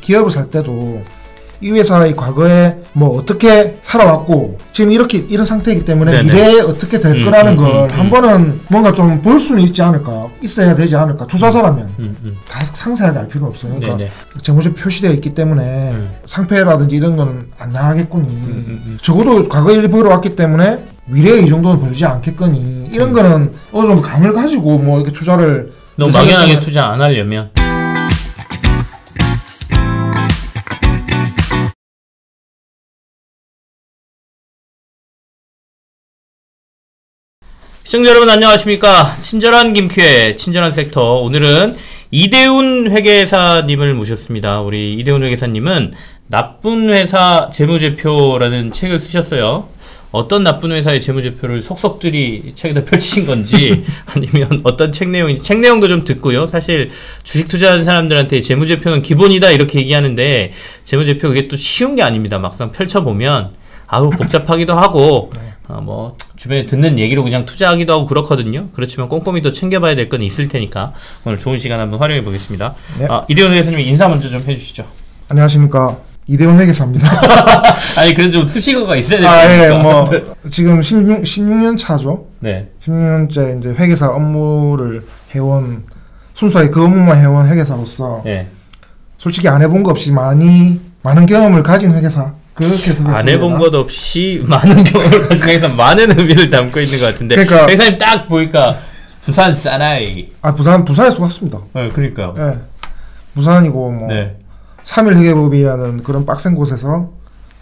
기업을 살 때도 이 회사의 과거에 뭐 어떻게 살아왔고 지금 이런 상태이기 때문에 네네. 미래에 어떻게 될 거라는 걸 한 번은 뭔가 좀 볼 수는 있지 않을까, 있어야 되지 않을까. 투자자라면 다 상세하게 알 필요는 없어요. 그러니까 네네. 재무제표 표시되어 있기 때문에 상패라든지 이런 거는 안 나가겠거니 적어도 과거에 일이 벌어왔기 때문에 미래에 이 정도는 벌지 않겠거니 이런 거는 어느 정도 감을 가지고 뭐 이렇게 투자를 너무 막연하게 투자 안 하려면. 시청자 여러분 안녕하십니까. 친절한 김큐의 친절한 섹터. 오늘은 이대훈 회계사님을 모셨습니다. 우리 이대훈 회계사님은 나쁜 회사 재무제표라는 책을 쓰셨어요. 어떤 나쁜 회사의 재무제표를 속속들이 책에다 펼치신 건지 아니면 어떤 책 내용인지 책 내용도 좀 듣고요. 사실 주식 투자하는 사람들한테 재무제표는 기본이다 이렇게 얘기하는데 재무제표 그게 또 쉬운 게 아닙니다. 막상 펼쳐보면 아우 복잡하기도 하고 뭐 주변에 듣는 얘기로 그냥 투자하기도 하고 그렇거든요. 그렇지만 꼼꼼히 또 챙겨봐야 될 건 있을 테니까 오늘 좋은 시간 한번 활용해 보겠습니다. 네. 이대훈 회계사님 인사 먼저 좀 해주시죠. 안녕하십니까, 이대훈 회계사입니다. 아니 그래도 좀 수식어가 있어야 되니까. 예, 뭐 지금 16년 차죠. 네. 16년째 이제 회계사 업무를 해온, 순수하게 그 업무만 해온 회계사로서 네. 솔직히 안 해본 거 없이 많은 경험을 가진 회계사. 안 해본 것 없이 많은 경험을 가진 회계사, 많은 의미를 담고 있는 것 같은데. 그러니까 회사님 딱 보니까 부산 사나이. 부산에서 왔습니다. 네, 그러니까요. 네. 부산이고 뭐 네. 3일 회계법이라는 그런 빡센 곳에서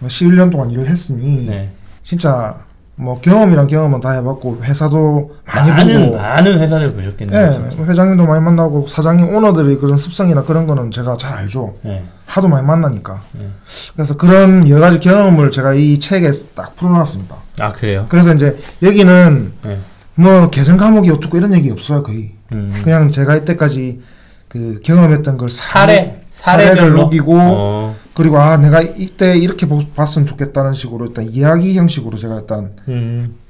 11년 동안 일을 했으니 네. 진짜 뭐 경험이란 경험은 다 해봤고 회사도 많이 보고 많은 회사를 보셨겠네요. 네, 회장님도 많이 만나고 사장님 오너들의 그런 습성이나 그런 거는 제가 잘 알죠. 네. 하도 많이 만나니까. 네. 그래서 그런 여러 가지 경험을 제가 이 책에 딱 풀어놨습니다. 아 그래요? 그래서 이제 여기는 네. 뭐 개정 과목이 어떻고 이런 얘기 없어요 거의. 그냥 제가 이때까지 그 경험했던 걸 사례를 녹이고 그리고 내가 이때 이렇게 봤으면 좋겠다는 식으로 일단 이야기 형식으로 제가 일단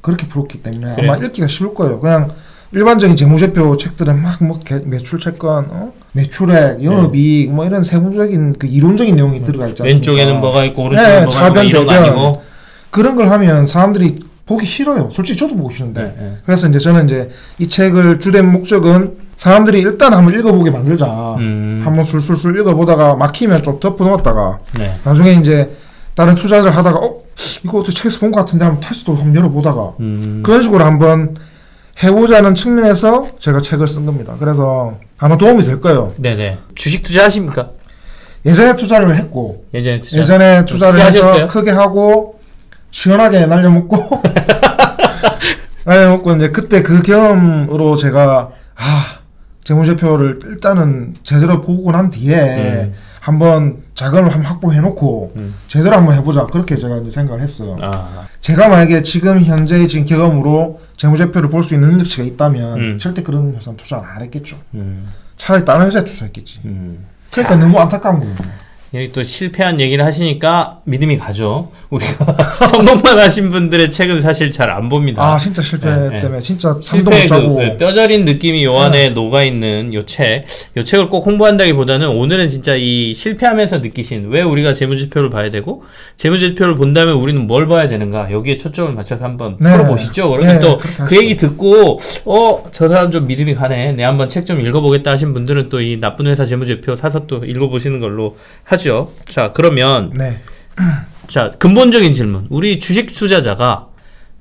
그렇게 풀었기 때문에 그래. 아마 읽기가 쉬울 거예요. 그냥 일반적인 재무제표 책들은 막 뭐 매출 채권, 매출액, 영업이익 뭐 이런 세부적인 그 이론적인 내용이 들어가 있지 않습니까? 왼쪽에는 뭐가 있고 오른쪽에는 뭐가 있고 이런 거 아니고 그런 걸 하면 사람들이 보기 싫어요. 솔직히 저도 보기 싫은데. 그래서 이제 저는 이제 이 책을 주된 목적은 사람들이 일단 한번 읽어보게 만들자. 한번 술술술 읽어보다가 막히면 좀 덮어놓았다가 나중에 이제 다른 투자를 하다가 이거 어떻게 책에서 본 것 같은데 한번 다시 또 한번 열어보다가 그런 식으로 한번 해보자는 측면에서 제가 책을 쓴 겁니다. 그래서 아마 도움이 될 거예요. 네네. 주식 투자하십니까? 예전에 투자를 했고 예전에 투자를 해서 하셨어요? 크게 하고 시원하게 날려먹고 날려먹고 이제 그때 그 경험으로 제가 재무제표를 일단은 제대로 보고 난 뒤에 한번 자금을 한번 확보해놓고 제대로 한번 해보자 그렇게 제가 이제 생각을 했어요. 제가 만약에 지금 현재 지금 경험으로 재무제표를 볼 수 있는 능력치가 있다면 절대 그런 회사는 투자 안 했겠죠. 차라리 다른 회사에 투자했겠지. 그러니까 너무 안타까운 거예요. 여기 또 실패한 얘기를 하시니까 믿음이 가죠. 우리가 성공만 하신 분들의 책은 사실 잘 안 봅니다. 진짜 실패 때문에 진짜 잠도 못 자고 뼈저린 느낌이 요 안에 녹아있는 요 책을 꼭 홍보한다기보다는 오늘은 진짜 이 실패하면서 느끼신 왜 우리가 재무제표를 봐야 되고 재무제표를 본다면 우리는 뭘 봐야 되는가 여기에 초점을 맞춰서 한번 풀어보시죠. 그러면 또 그 얘기 듣고 저 사람 좀 믿음이 가네. 내 한번 책 좀 읽어보겠다 하신 분들은 또 이 나쁜 회사 재무제표 사서 또 읽어보시는 걸로 하죠. 자 그러면 자 근본적인 질문. 우리 주식 투자자가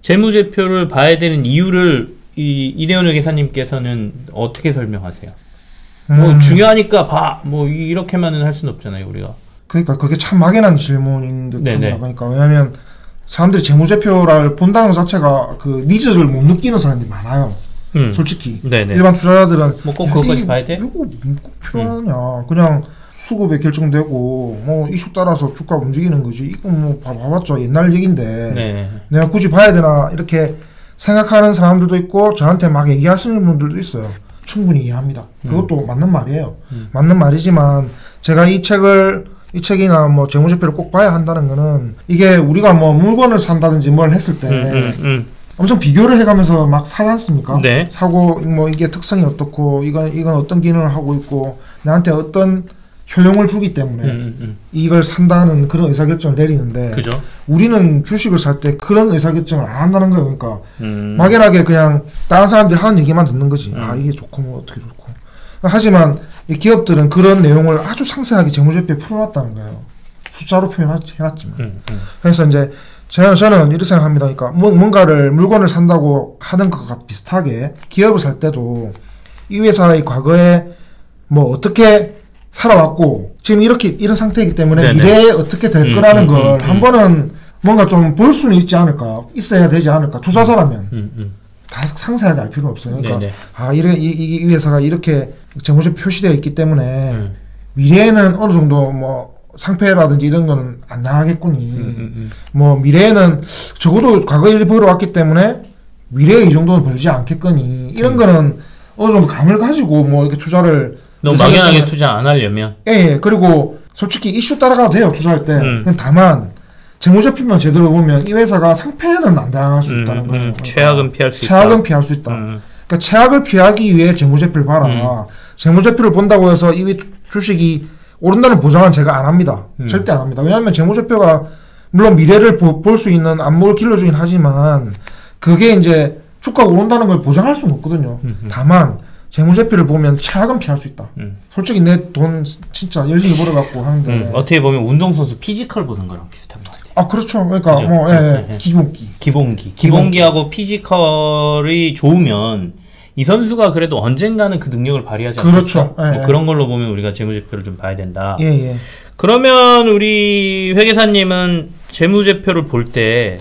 재무제표를 봐야 되는 이유를 이대훈 회계사님께서는 어떻게 설명하세요? 뭐 중요하니까 봐. 뭐 이렇게만은 할 수는 없잖아요 우리가. 그러니까 그게 참 막연한 질문인 듯합니다. 그러니까 왜냐하면 사람들이 재무제표를 본다는 것 자체가 그 니즈를 못 느끼는 사람들이 많아요. 솔직히 일반 투자자들은 뭐 꼭 그것까지 봐야 돼? 이거 꼭 필요하냐? 그냥 수급에 결정되고 뭐 이슈 따라서 주가 움직이는 거지. 이거 뭐 봐봤죠. 옛날 얘긴데 내가 굳이 봐야 되나 이렇게 생각하는 사람들도 있고 저한테 막 얘기하시는 분들도 있어요. 충분히 이해합니다. 그것도 맞는 말이에요. 맞는 말이지만 제가 이 책이나 뭐 재무제표를 꼭 봐야 한다는 거는 이게 우리가 뭐 물건을 산다든지 뭘 했을 때 엄청 비교를 해가면서 막 사지 않습니까? 사고 뭐 이게 특성이 어떻고 이건 어떤 기능을 하고 있고 나한테 어떤 효용을 주기 때문에 이걸 산다는 그런 의사결정을 내리는데 그죠? 우리는 주식을 살 때 그런 의사결정을 안 한다는 거예요. 그러니까 막연하게 그냥 다른 사람들이 하는 얘기만 듣는 거지. 아 이게 좋고 뭐 어떻게 좋고. 하지만 이 기업들은 그런 내용을 아주 상세하게 재무제표에 풀어놨다는 거예요. 숫자로 표현해놨지만. 그래서 이제 저는 이렇게 생각합니다. 그러니까 뭔가를 물건을 산다고 하는 것과 비슷하게 기업을 살 때도 이 회사의 과거에 뭐 어떻게 살아왔고 지금 이런 상태이기 때문에 네네. 미래에 어떻게 될 거라는 걸 한 번은 뭔가 좀 볼 수는 있지 않을까, 있어야 되지 않을까. 투자자라면 다 상세하게 알 필요는 없어요. 그러니까 네네. 아 이 회사가 이렇게 재무제표 표시되어 있기 때문에 미래에는 어느 정도 뭐 상패라든지 이런 거는 안 나가겠거니. 뭐 미래에는 적어도 과거에 일이 벌어왔기 때문에 미래에 이 정도는 벌지 않겠거니. 이런 거는 어느 정도 감을 가지고 뭐 이렇게 투자를 너무 막연하게 투자 안 하려면. 예. 그리고 솔직히 이슈 따라가도 돼요. 투자할 때. 다만 재무제표만 제대로 보면 이 회사가 상패는 안 당할 수 있다는 거예요. 그러니까 최악은 피할 수 있다. 최악은 피할 수 있다. 그러니까 최악을 피하기 위해 재무제표를 봐라. 재무제표를 본다고 해서 이 주식이 오른다는 보장은 제가 안 합니다. 절대 안 합니다. 왜냐하면 재무제표가 물론 미래를 볼 수 있는 안목을 길러주긴 하지만 그게 이제 주가가 오른다는 걸 보장할 수는 없거든요. 다만 재무제표를 보면 최악은 피할 수 있다. 솔직히 내 돈 진짜 열심히 벌어갖고 하는데 어떻게 보면 운동선수 피지컬 보는 거랑 비슷한 것 같아요. 아 그렇죠. 그러니까 그죠? 뭐 기본기하고 피지컬이 좋으면 이 선수가 그래도 언젠가는 그 능력을 발휘하지 않겠어? 그렇죠. 뭐 그런 걸로 보면 우리가 재무제표를 좀 봐야 된다. 예. 그러면 우리 회계사님은 재무제표를 볼 때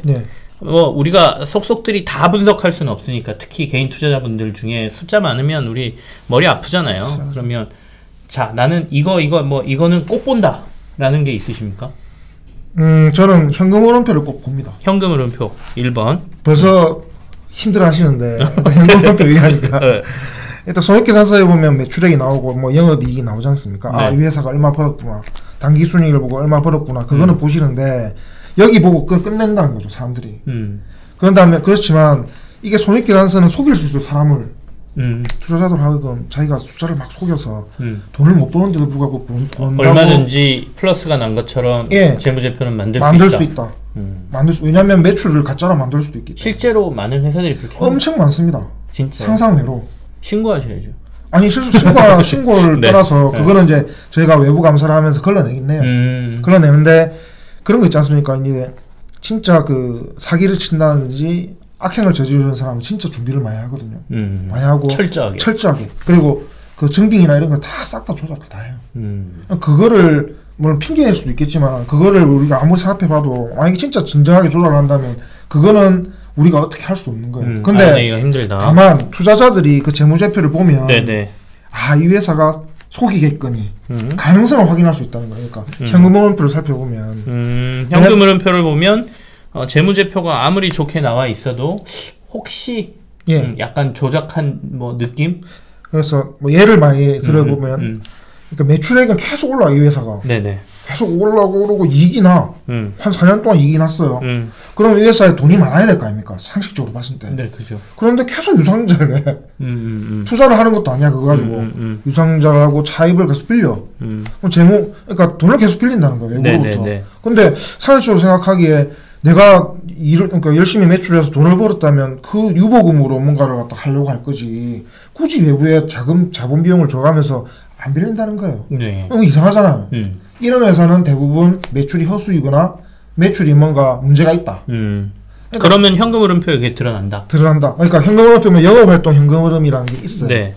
뭐 우리가 속속들이 다 분석할 수는 없으니까 특히 개인 투자자분들 중에 숫자 많으면 우리 머리 아프잖아요. 그러면 자 나는 이거는 꼭 본다 라는 게 있으십니까? 저는 현금 흐름표를 꼭 봅니다. 현금 흐름표 1번. 벌써 힘들어 하시는데 현금 흐름표 얘기하니까 일단 손익계산서에 보면 매출액이 나오고 뭐 영업이익이 나오지 않습니까? 아, 이 회사가 얼마 벌었구나. 당기순이익을 보고 얼마 벌었구나. 그거는 보시는데 여기 보고 끝낸다는 거죠, 사람들이. 그런 다음에 그렇지만 이게 손익계산서는 속일 수 있어요, 사람을. 투자자들 하여금 자기가 숫자를 막 속여서 돈을 못 버는데도 불구하고 얼마든지 플러스가 난 것처럼 재무제표는 만들 수 있다. 왜냐하면 매출을 가짜로 만들 수도 있기 때문에. 실제로 많은 회사들이 그렇게 엄청 많습니다. 진짜 상상외로. 신고하셔야죠. 아니 신고를 떠나서 그거는 이제 저희가 외부 감사를 하면서 걸러내긴 해요. 걸러내는데 그런 거 있지 않습니까? 이제 진짜 그 사기를 친다든지 악행을 저지르는 사람은 진짜 준비를 많이 하거든요. 많이 하고 철저하게. 그리고 그 증빙이나 이런 거 다 싹 다 조작을 다 해요. 그거를 물론 핑계낼 수도 있겠지만 그거를 우리가 아무리 생각해봐도 만약에 진짜 진정하게 조작을 한다면 그거는 우리가 어떻게 할 수 없는 거예요. 근데 힘들다. 다만 투자자들이 그 재무제표를 보면 아, 이 회사가 속이겠거니 가능성을 확인할 수 있다는 거예요. 그러니까 현금 흐름표를 살펴보면 현금 흐름표를 보면 재무제표가 아무리 좋게 나와 있어도 혹시 약간 조작한 뭐 느낌? 그래서 뭐 예를 많이 들어보면 그러니까 매출액은 계속 올라와 이 회사가. 계속 오르고 이익이 나. 한 4년 동안 이익이 났어요. 그럼 이 회사에 돈이 많아야 될 거 아닙니까? 상식적으로 봤을 때. 그죠. 그런데 계속 유상자를 해. 투자를 하는 것도 아니야, 그거 가지고. 유상자하고 차입을 계속 빌려. 그럼 그러니까 돈을 계속 빌린다는 거예요, 외국으로부터. 근데 상식적으로 생각하기에 내가 그러니까 열심히 매출해서 돈을 벌었다면 그 유보금으로 뭔가를 갖다 하려고 할 거지. 굳이 외부에 자본 비용을 줘가면서 안 빌린다는 거예요. 이상하잖아요. 이런 회사는 대부분 매출이 허수이거나 매출이 뭔가 문제가 있다. 그러니까 그러면 현금 흐름표에 그게 드러난다. 그러니까 현금 흐름표면 영업활동 현금 흐름이라는 게 있어요.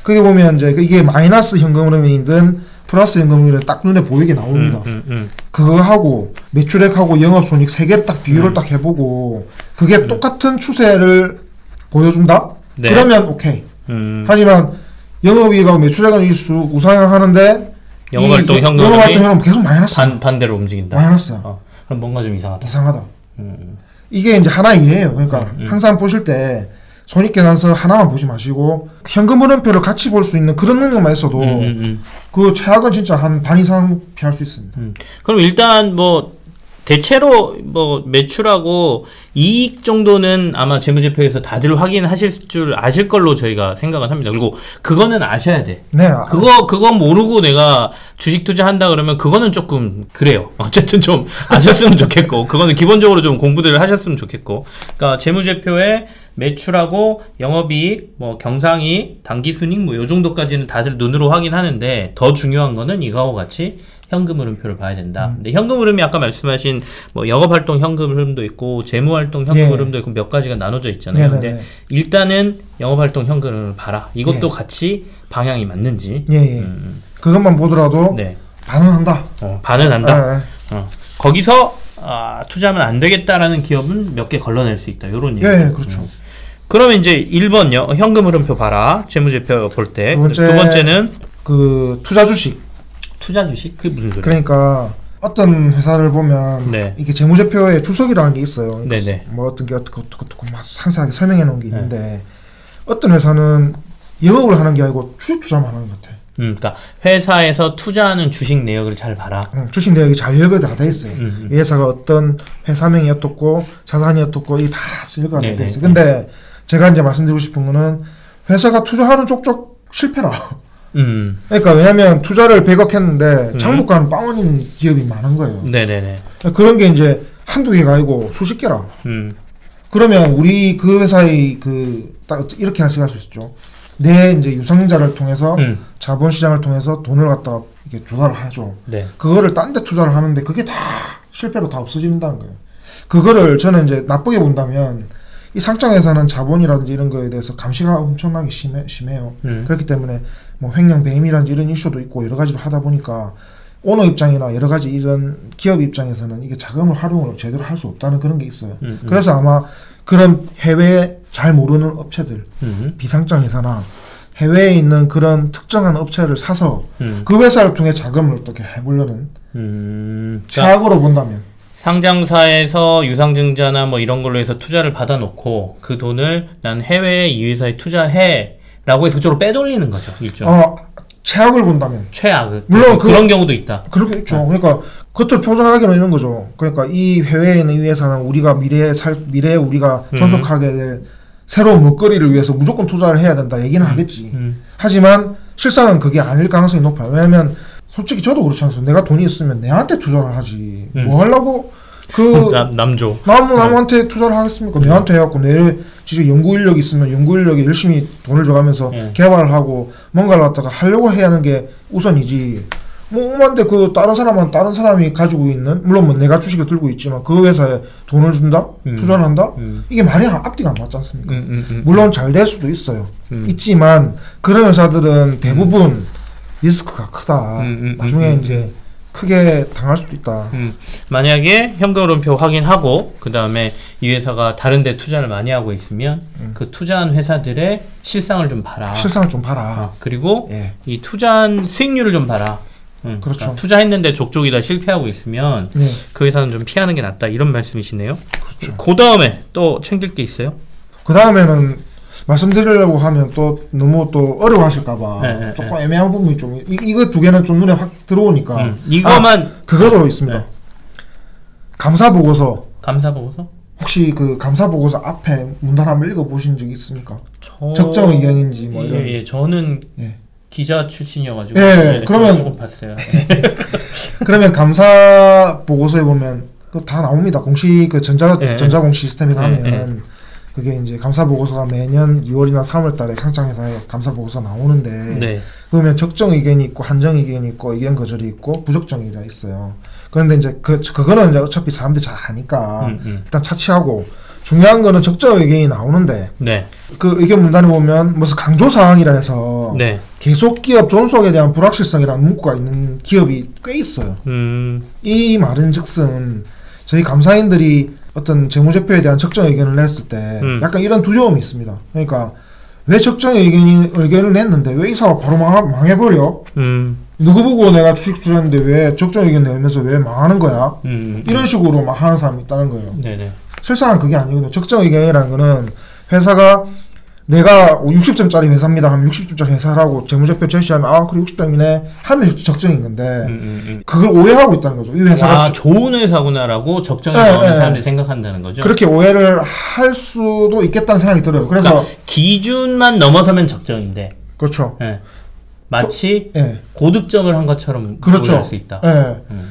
그게 보면 이제 이게 마이너스 현금 흐름이든 플러스 현금 흐름이 딱 눈에 보이게 나옵니다. 그거 하고 매출액하고 영업손익 세 개를 딱 비교를 딱 해보고 그게 똑같은 추세를 보여준다? 그러면 오케이. 하지만 영업이익하고 매출액은 우상향하는데 영업활동 현금 계속 마이너스. 반대로 움직인다. 마이너스. 그럼 뭔가 좀 이상하다. 이게 이제 하나의 이해예요. 그러니까 항상 보실 때 손익계산서 하나만 보지 마시고 현금 흐름표를 같이 볼 수 있는 그런 능력만 있어도 그 최악은 진짜 한 반 이상 피할 수 있습니다. 그럼 일단 뭐 대체로 뭐 매출하고 이익 정도는 아마 재무제표에서 다들 확인하실 줄 아실 걸로 저희가 생각을 합니다. 그리고 그거는 아셔야 돼. 네. 그건 모르고 내가 주식 투자한다 그러면 그거는 조금 그래요. 어쨌든 좀 아셨으면 좋겠고, 그거는 기본적으로 좀 공부들을 하셨으면 좋겠고. 그러니까 재무제표에 매출하고 영업이익, 뭐 경상이익, 당기순이익 뭐 요 정도까지는 다들 눈으로 확인하는데, 더 중요한 거는 이거하고 같이 현금 흐름표를 봐야 된다. 근데 현금 흐름이 아까 말씀하신 뭐 영업활동 현금 흐름도 있고 재무활동 현금 흐름도 있고 몇 가지가 나눠져 있잖아요. 근데 일단은 영업활동 현금 흐름을 봐라. 이것도 같이 방향이 맞는지. 그것만 보더라도 반은 한다. 반은 한다. 거기서 투자하면 안 되겠다라는 기업은 몇 개 걸러낼 수 있다. 요런 얘기. 그렇죠. 그러면 이제 1번요. 현금 흐름표 봐라. 재무제표 볼 때. 두 번째는 그 투자 주식. 투자 주식? 그게 무슨 소리야? 그러니까 어떤 회사를 보면 이게 재무제표에 주석이라는 게 있어요. 그러니까 뭐 어떤 게 어떻고 막 상세하게 설명해 놓은 게 있는데 어떤 회사는 영업을 하는 게 아니고 주식 투자만 하는 것 같아. 그러니까 회사에서 투자하는 주식 내역을 잘 봐라. 주식 내역이 잘 열거가 다 돼 있어요. 이 회사가 어떤 회사명이 어떻고 자산이 어떻고 이게 다 열거가 다 돼 있어요. 근데 제가 이제 말씀드리고 싶은 거는 회사가 투자하는 쪽쪽 실패라. 그러니까 왜냐면 투자를 100억 했는데 장부가는 빵원인 기업이 많은 거예요. 그런 게 이제 한두 개가 아니고 수십 개라. 그러면 우리 그 회사의 딱 이렇게 생각할 수 있죠. 내 이제 유상자를 통해서 자본시장을 통해서 돈을 갖다가 이렇게 조달을 하죠. 그거를 딴 데 투자를 하는데 그게 다 실패로 다 없어진다는 거예요. 그거를 저는 이제 나쁘게 본다면 이 상장회사는 자본이라든지 이런 거에 대해서 감시가 엄청나게 심해요. 그렇기 때문에 뭐 횡령 배임이라든지 이런 이슈도 있고 여러 가지를 하다 보니까 오너 입장이나 여러 가지 이런 기업 입장에서는 이게 자금을 활용을 제대로 할 수 없다는 그런 게 있어요. 그래서 아마 그런 해외에 잘 모르는 업체들, 비상장 회사나 해외에 있는 그런 특정한 업체를 사서 그 회사를 통해 자금을 어떻게 해보려는 최악으로 본다면 상장사에서 유상증자나 뭐 이런 걸로 해서 투자를 받아놓고 그 돈을 난 해외에 이 회사에 투자해 라고 해서 그쪽으로 빼돌리는 거죠. 일종. 최악을 본다면. 최악. 물론 그런 경우도 있다. 그렇게 있죠. 그러니까 그것을 표정하기는 이런 거죠. 그러니까 이 해외에 있는 이 회사는 우리가 미래에 우리가 존속하게 될 새로운 먹거리를 위해서 무조건 투자를 해야 된다 얘기는 하겠지. 하지만 실상은 그게 아닐 가능성이 높아요. 왜냐면 솔직히 저도 그렇지 않습니까? 내가 돈이 있으면 내한테 투자를 하지. 뭐 하려고 남한테 투자를 하겠습니까? 내한테 해갖고 내 진짜 연구 인력이 있으면 연구 인력에 열심히 돈을 줘가면서 개발을 하고 뭔가를 갖다가 하려고 해야 하는 게 우선이지. 뭐 오만데 다른 사람이 가지고 있는, 물론 뭐 내가 주식을 들고 있지만 그 회사에 돈을 준다? 투자를 한다? 이게 말이 앞뒤가 안 맞지 않습니까? 물론 잘 될 수도 있어요. 있지만 그런 회사들은 대부분 리스크가 크다. 나중에 이제 크게 당할 수도 있다. 만약에 현금흐름표 확인하고 그 다음에 이 회사가 다른 데 투자를 많이 하고 있으면 그 투자한 회사들의 실상을 좀 봐라. 그리고 이 투자한 수익률을 좀 봐라. 그렇죠. 그러니까 투자했는데 족족이 다 실패하고 있으면 그 회사는 좀 피하는 게 낫다. 이런 말씀이시네요. 그렇죠. 그 다음에 또 챙길 게 있어요? 그 다음에는 말씀드리려고 하면 또 너무 또 어려워하실까봐 조금 애매한 부분이 좀 이거 두 개는 좀 눈에 확 들어오니까 이거만 그거도 있습니다. 감사보고서 혹시 그 감사보고서 앞에 문단 한번 읽어보신 적 있습니까? 적정 의견인지 뭐 이런. 저는 기자 출신이어가지고 그러면 조금 봤어요. 그러면 감사보고서에 보면 그 다 나옵니다. 공시 전자공 시스템에 가면 그게 이제 감사보고서가 매년 2월이나 3월달에 상장회사에 감사보고서 나오는데 그러면 적정 의견이 있고 한정 의견이 있고 의견 거절이 있고 부적정이라 있어요. 그런데 이제 그거는 이제 어차피 사람들이 잘 아니까 일단 차치하고, 중요한 거는 적정 의견이 나오는데 그 의견 문단에 보면 무슨 강조사항이라 해서 계속 기업 존속에 대한 불확실성이라는 문구가 있는 기업이 꽤 있어요. 이 말은 즉슨 저희 감사인들이 어떤 재무제표에 대한 적정 의견을 냈을 때 약간 이런 두려움이 있습니다. 그러니까 왜 적정 의견을 냈는데 왜 이 사업 바로 망해버려? 누구 보고 내가 주식 투자했는데 왜 적정 의견 내면서 왜 망하는 거야? 이런 식으로 막 하는 사람이 있다는 거예요. 실상은 그게 아니거든요. 적정 의견이라는 거는 회사가 내가 60점짜리 회사입니다 하면 60점짜리 회사라고 재무제표 제시하면 아 그래 60점이네 하면 적정인 건데 그걸 오해하고 있다는 거죠. 이 회사가 좋은 회사구나라고 적정에 나오는 사람들이 생각한다는 거죠. 그렇게 오해를 할 수도 있겠다는 생각이 들어요. 그래서 그러니까 기준만 넘어서면 적정인데 그렇죠. 네. 마치 고득점을 한 것처럼 그렇죠. 오해할 수 있다.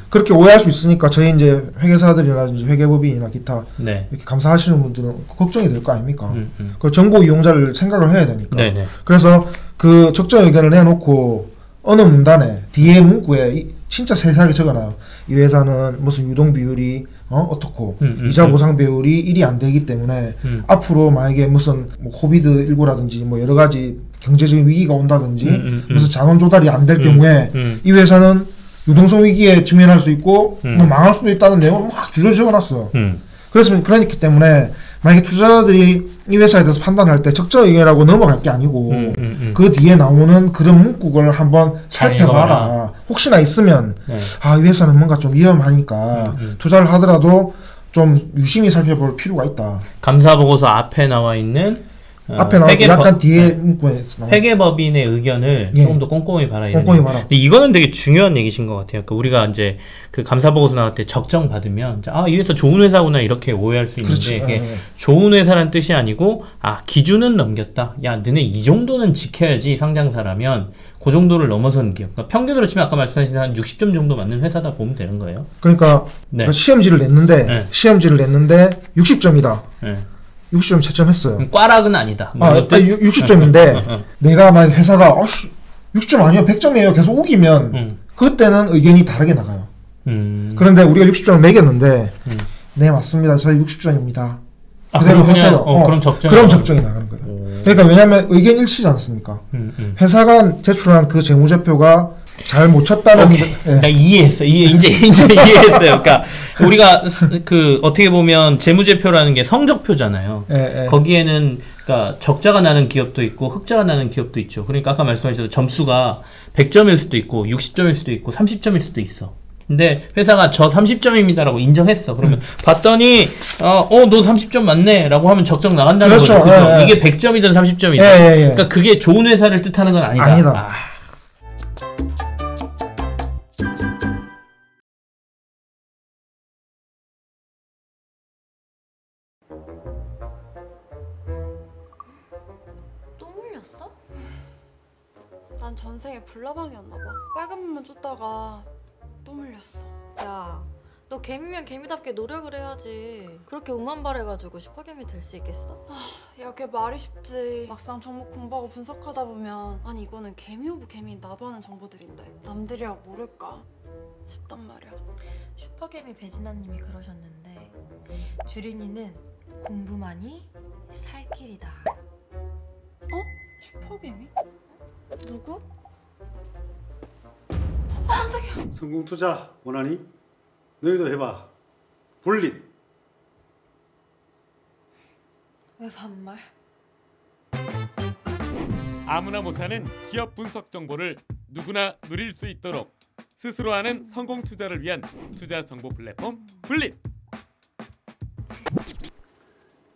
그렇게 오해할 수 있으니까 저희 이제 회계사들이라든지 회계법인이나 기타 이렇게 감사하시는 분들은 걱정이 될 거 아닙니까? 그 정보 이용자를 생각을 해야 되니까. 네네. 그래서 그 적정 의견을 내놓고 어느 문단에 뒤에 문구에 진짜 세세하게 적어놔요. 이 회사는 무슨 유동 비율이 어떻고 이자 보상 비율이 1이 안 되기 때문에 앞으로 만약에 무슨 뭐 코비드 19라든지 뭐 여러 가지 경제적인 위기가 온다든지 무슨 자원 조달이 안 될 경우에 이 회사는 유동성 위기에 직면할 수 있고 뭐 망할 수도 있다는 내용을 막 줄여 적어놨어요. 그렇기 때문에 만약에 투자자들이 이 회사에 대해서 판단할 때 적정 의견이라고 넘어갈 게 아니고 그 뒤에 나오는 그런 문구를 한번 살펴봐라. 혹시나 있으면 아, 이 회사는 뭔가 좀 위험하니까 투자를 하더라도 좀 유심히 살펴볼 필요가 있다. 감사보고서 앞에 나와 있는 앞에 나오고 약간 뒤에 문구에 회계법인의 의견을 조금 더 꼼꼼히 봐라. 꼼꼼히 봐라. 근데 이거는 되게 중요한 얘기신 것 같아요. 그러니까 우리가 이제 그 감사보고서 나올 때 적정 받으면 아, 이 회사 좋은 회사구나 이렇게 오해할 수 있는데 그게 좋은 회사란 뜻이 아니고 아, 기준은 넘겼다. 야, 너네 이 정도는 지켜야지 상장사라면 그 정도를 넘어선 기업. 그러니까 평균으로 치면 아까 말씀하신 한 60점 정도 맞는 회사다 보면 되는 거예요. 그러니까 시험지를 냈는데 60점이다. 60점 채점했어요. 꽈락은 아니다. 뭐 60점인데 내가 만약 회사가 60점 아니에요 100점이에요 계속 우기면 그때는 의견이 다르게 나가요. 그런데 우리가 60점을 매겼는데 네 맞습니다. 저희 60점입니다. 그대로 하세요. 그럼 적정이 나가는 거예요. 그러니까 왜냐하면 의견 일치지 않습니까? 회사가 제출한 그 재무제표가 잘 못 쳤다는 나 이해했어. 이제 이해했어요. 그러니까 우리가 그 어떻게 보면 재무제표라는 게 성적표잖아요. 거기에는 그러니까 적자가 나는 기업도 있고 흑자가 나는 기업도 있죠. 그러니까 아까 말씀하셨던 점수가 100점일 수도 있고 60점일 수도 있고 30점일 수도 있어. 근데 회사가 저 30점입니다라고 인정했어. 그러면 봤더니 너 30점 맞네라고 하면 적정 나간다는 거죠. 그렇죠? 이게 100점이든 30점이든. 그러니까 그게 좋은 회사를 뜻하는 건 아니다. 또 물렸어? 난 전생에 불나방이었나봐. 빨간불만 쫓다가 또 물렸어. 야, 너 개미면 개미답게 노력을 해야지. 그렇게 운만 바래가지고 슈퍼개미 될 수 있겠어? 야, 그게 말이 쉽지. 막상 종목 공부하고 분석하다 보면 아니 이거는 개미 오브 개미 나도 아는 정보들인데 남들이야 모를까 싶단 말이야. 슈퍼개미 배진아님이 그러셨는데 주린이는 공부만이 살 길이다. 슈퍼개미? 누구? 깜짝이야. 성공 투자 원하니? 너희도 해봐. 불릿. 왜 반말? 아무나 못하는 기업 분석 정보를 누구나 누릴 수 있도록 스스로 하는 성공 투자를 위한 투자 정보 플랫폼 불릿.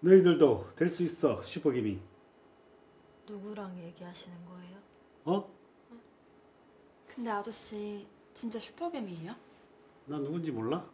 너희들도 될 수 있어. 슈퍼개미. 누구랑 얘기하시는 거예요? 근데 아저씨 진짜 슈퍼개미예요? 나 누군지 몰라?